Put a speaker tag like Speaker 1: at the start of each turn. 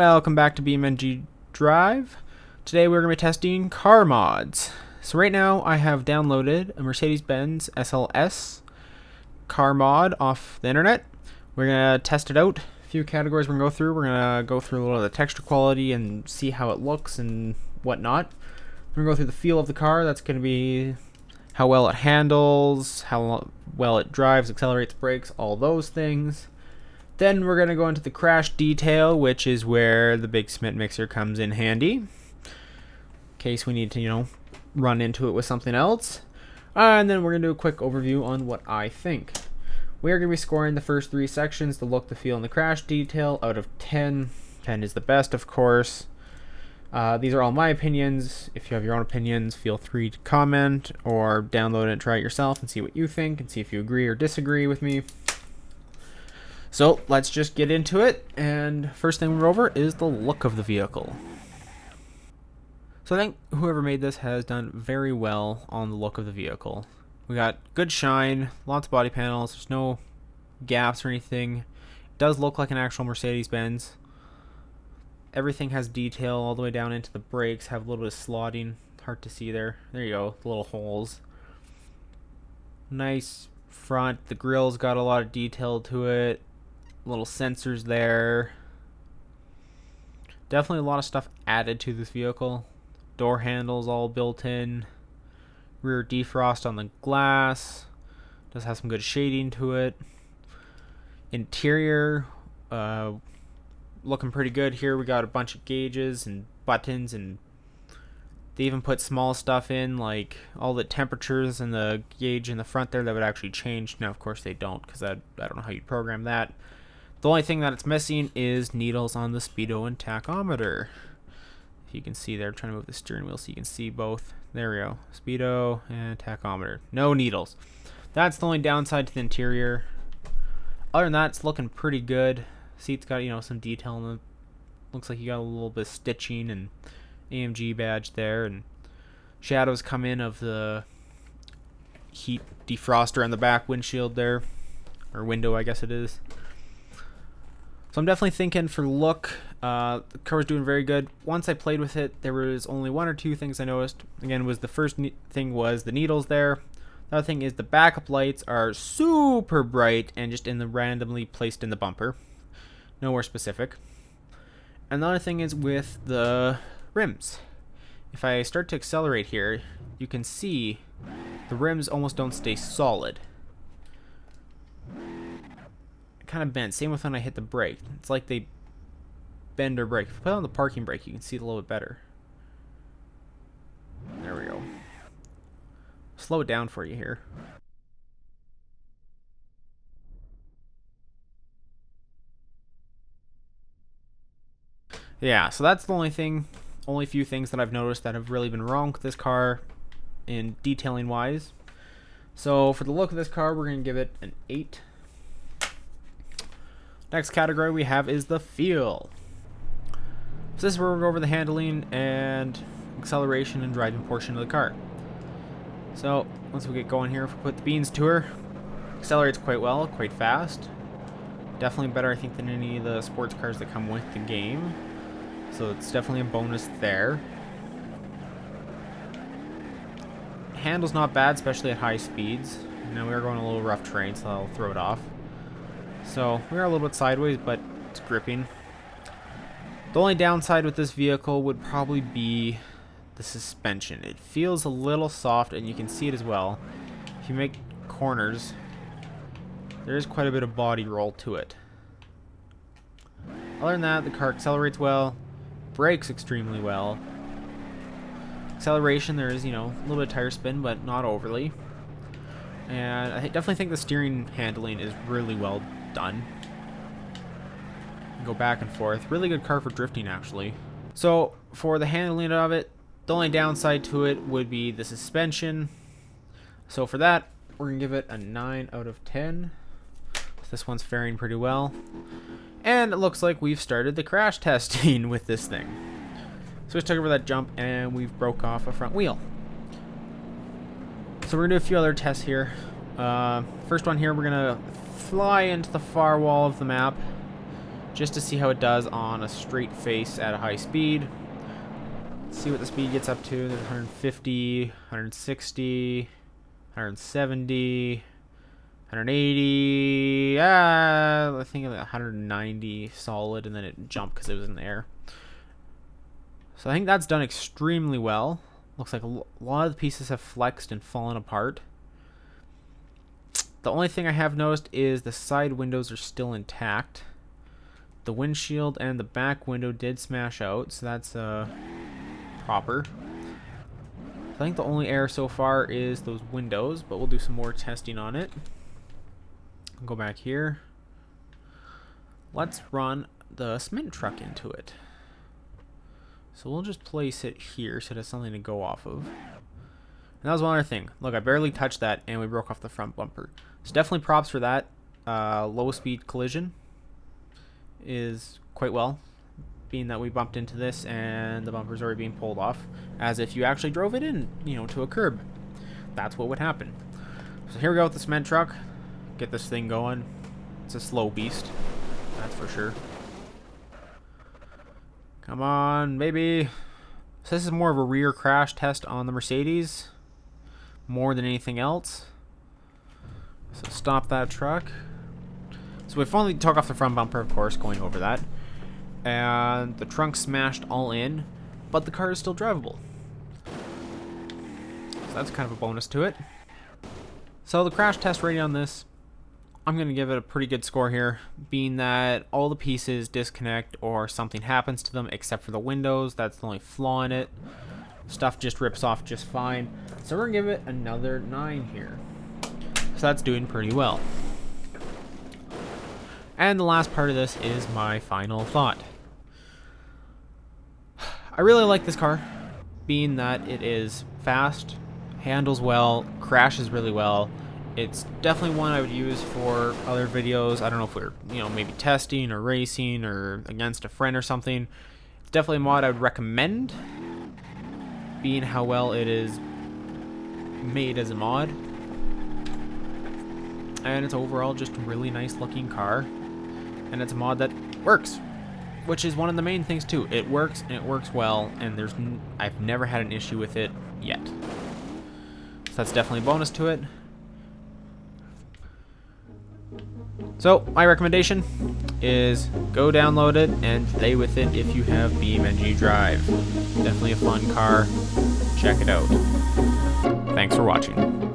Speaker 1: Welcome back to BeamNG.Drive. Today we're going to be testing car mods. So right now I have downloaded a Mercedes-Benz SLS car mod off the internet. We're going to test it out. A few categories we're going to go through. We're going to go through a little of the texture quality and see how it looks and whatnot. We're going to go through the feel of the car. That's going to be how well it handles, how well it drives, accelerates, brakes, all those things. Then we're going to go into the crash detail, which is where the big cement mixer comes in handy, in case we need to, run into it with something else. And then we're going to do a quick overview on what I think. We are going to be scoring the first three sections, the look, the feel, and the crash detail, out of 10. 10 is the best, of course. These are all my opinions. If you have your own opinions, feel free to comment or download it and try it yourself and see what you think and see if you agree or disagree with me. So let's just get into it, and first thing we're over is the look of the vehicle. So I think whoever made this has done very well on the look of the vehicle. We got good shine, lots of body panels, there's no gaps or anything. It does look like an actual Mercedes-Benz. Everything has detail all the way down into the brakes, have a little bit of slotting, hard to see there. There you go, the little holes. Nice front, the grill's got a lot of detail to it. Little sensors there. Definitely a lot of stuff added to this vehicle. Door handles all built in. Rear defrost on the glass. Does have some good shading to it. Interior looking pretty good here. We got a bunch of gauges and buttons, and they even put small stuff in, like all the temperatures and the gauge in the front there that would actually change. Now of course they don't, because I don't know how you'd program that. The only thing that it's missing is needles on the speedo and tachometer. If you can see there, I'm trying to move the steering wheel so you can see both. There we go. Speedo and tachometer. No needles. That's the only downside to the interior. Other than that, it's looking pretty good. Seat's got, some detail in them. Looks like you got a little bit of stitching and AMG badge there, and shadows come in of the heat defroster on the back windshield there, or window I guess it is. So I'm definitely thinking for look, the car's doing very good. Once I played with it, there was only one or two things I noticed. Again, was the first thing was the needles there. The other thing is the backup lights are super bright and just randomly placed in the bumper. Nowhere specific. And the other thing is with the rims. If I start to accelerate here, you can see the rims almost don't stay solid. Kind of bend. Same with when I hit the brake. It's like they bend or break. If you put on the parking brake, you can see it a little bit better. There we go. Slow it down for you here. Yeah, so that's the only few things that I've noticed that have really been wrong with this car in detailing wise. So for the look of this car, we're going to give it an 8. Next category we have is the feel. So this is where we're going to go over the handling and acceleration and driving portion of the car. So once we get going here, if we put the beans to her, accelerates quite well, quite fast. Definitely better, I think, than any of the sports cars that come with the game. So it's definitely a bonus there. Handle's not bad, especially at high speeds. Now we are going a little rough terrain, so I'll throw it off. So we are a little bit sideways, but it's gripping. The only downside with this vehicle would probably be the suspension. It feels a little soft, and you can see it as well. If you make corners, there is quite a bit of body roll to it. Other than that, the car accelerates well, brakes extremely well. Acceleration, there is, a little bit of tire spin, but not overly. And I definitely think the steering handling is really well done. Go back and forth. Really good car for drifting, actually. So for the handling of it, the only downside to it would be the suspension. So for that, we're gonna give it a 9 out of 10. This one's faring pretty well. And it looks like we've started the crash testing with this thing. So we just took over that jump and we've broke off a front wheel. So we're gonna do a few other tests here. First one here, we're gonna fly into the far wall of the map. just to see how it does on a straight face at a high speed. See what the speed gets up to. There's 150, 160, 170, 180. I think 190 solid, and then it jumped because it was in the air. So I think that's done extremely well. Looks like a lot of the pieces have flexed and fallen apart. The only thing I have noticed is the side windows are still intact. The windshield and the back window did smash out, so that's proper. I think the only error so far is those windows, but we'll do some more testing on it. I'll go back here. Let's run the cement truck into it. So we'll just place it here so it has something to go off of. And that was one other thing. Look, I barely touched that and we broke off the front bumper. So definitely props for that. Low speed collision is quite well, being that we bumped into this and the bumper's already being pulled off, as if you actually drove it in, to a curb. That's what would happen. So here we go with the cement truck. Get this thing going. It's a slow beast, that's for sure. Come on, baby. So this is more of a rear crash test on the Mercedes, more than anything else. So stop that truck. So we finally took off the front bumper, of course, going over that. And the trunk smashed all in, but the car is still drivable. So that's kind of a bonus to it. So the crash test rating on this, I'm going to give it a pretty good score here, being that all the pieces disconnect or something happens to them except for the windows. That's the only flaw in it. Stuff just rips off just fine. So we're going to give it another 9 here. So that's doing pretty well. And the last part of this is my final thought. I really like this car, being that it is fast, handles well, crashes really well. It's definitely one I would use for other videos. I don't know if we're, maybe testing or racing or against a friend or something. It's definitely a mod I would recommend, being how well it is made as a mod. And it's overall just a really nice looking car. And it's a mod that works, which is one of the main things too. It works and it works well, and I've never had an issue with it yet. So that's definitely a bonus to it. So my recommendation is go download it and play with it if you have BeamNG.Drive. Definitely a fun car. Check it out. Thanks for watching.